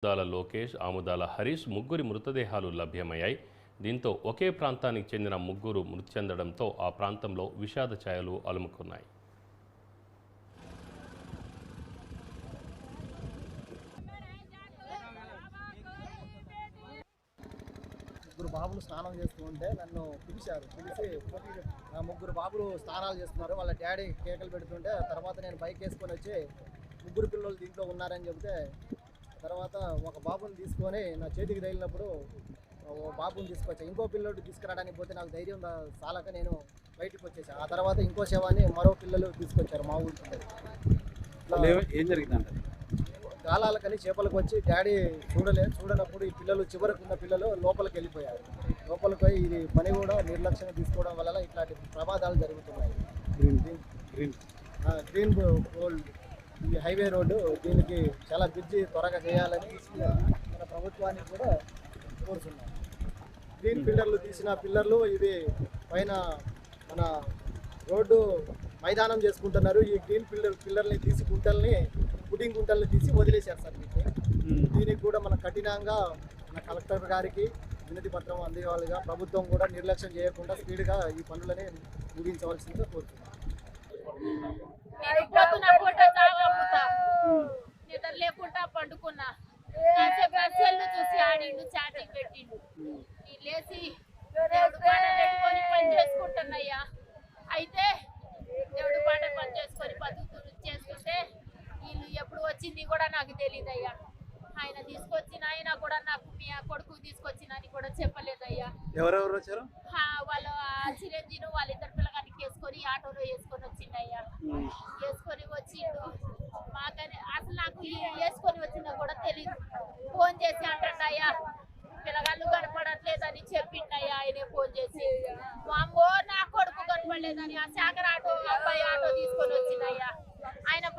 ఆముదాల లోకేష్, ఆముదాల హరీష్ ముగ్గురి మృతదేహాలు లభ్యమయ్యాయి. దీంతో ఒకే ప్రాంతానికి చెందిన ముగ్గురు మృతి చెందడంతో ఆ ప్రాంతంలో విషాద ఛాయలు అలుముకున్నాయి. ముగ్గురు బాబులు స్నానం చేస్తూ ఉంటే నన్ను పిలిచారు. పిలిచి ముగ్గురు బాబులు స్నానాలు చేస్తున్నారు, వాళ్ళ డాడీ కేకలు పెడుతుంటే తర్వాత నేను బైక్ వేసుకొని వచ్చి ముగ్గురు పిల్లలు దీంట్లో ఉన్నారని చెబితే తర్వాత ఒక బాబుని తీసుకొని నా చేతికి తగిలినప్పుడు ఓ బాబుని తీసుకొచ్చా. ఇంకో పిల్లడు తీసుకురావడానికి పోతే నాకు ధైర్యం చాలక నేను బయటకు వచ్చేసాను. ఆ తర్వాత ఇంకో శవాన్ని మరో పిల్లలు తీసుకొచ్చారు మా ఊరి పిల్లలు. ఏం జరిగిందంట? గాలాలకని చేపలకు వచ్చి డాడీ చూడనప్పుడు ఈ పిల్లలు చివరకున్న పిల్లలు లోపలికి వెళ్ళిపోయారు. లోపలికి పోయి ఇది పని కూడా నిర్లక్ష్యంగా తీసుకోవడం వల్ల ఇట్లాంటి ప్రమాదాలు జరుగుతున్నాయి. గ్రీన్ గోల్డ్ ఈ హైవే రోడ్డు, దీనికి చాలా బ్రిడ్జి త్వరగా చేయాలని మన ప్రభుత్వానికి కూడా కోరుతున్నాం. గ్రీన్ పిల్లర్లు తీసిన పిల్లర్లు ఇవి పైన మన రోడ్డు మైదానం చేసుకుంటున్నారు. ఈ గ్రీన్ పిల్లర్ని తీసి పుడ్డింగ్ గుంటల్ని తీసి వదిలేశారు సార్. దీనికి కూడా మన కఠినంగా మన కలెక్టర్ గారికి వినతి పత్రం అందేవాళ్ళుగా ప్రభుత్వం కూడా నిర్లక్ష్యం చేయకుండా స్పీడ్గా ఈ పనులని ముగించవలసిందిగా కోరుతున్నాం. నిద్ర లేకుండా పండుకున్నా, సెల్లు చూసి ఆడిండు, చాటింగ్ పెట్టిండు. లేచి దేవుడు పాట పెట్టుకొని పని చేసుకుంటున్నాయ్యా. అయితే దేవుడు పాట పని చేసుకొని బతుకులు చేసుకుంటే వీళ్ళు ఎప్పుడు వచ్చింది కూడా నాకు తెలియదయ్యా. ఆయన తీసుకొచ్చిన ఆయన కూడా నాకు మీ కొడుకు తీసుకొచ్చిన అని కూడా చెప్పలేదయ్యా. ఎవరెవరు వచ్చారు? వాళ్ళు చిరంజీవి వాళ్ళిద్దరు పిల్లగానికి వేసుకొని ఆటోలో వేసుకొని వచ్చిండయ్యా. వేసుకొని వచ్చిండు. మాకని అసలు నాకు వేసుకొని వచ్చిందో కూడా తెలియదు. ఫోన్ చేసి అంటాడయ్యా పిల్లగాళ్ళు కనపడట్లేదని చెప్పిండయ్యా. ఆయనే ఫోన్ చేసి అమ్మో నా కొడుకు కనపడలేదని ఆ శాఖర ఆటో అబ్బాయి ఆటో తీసుకొని వచ్చిందయ్యా. ఆయన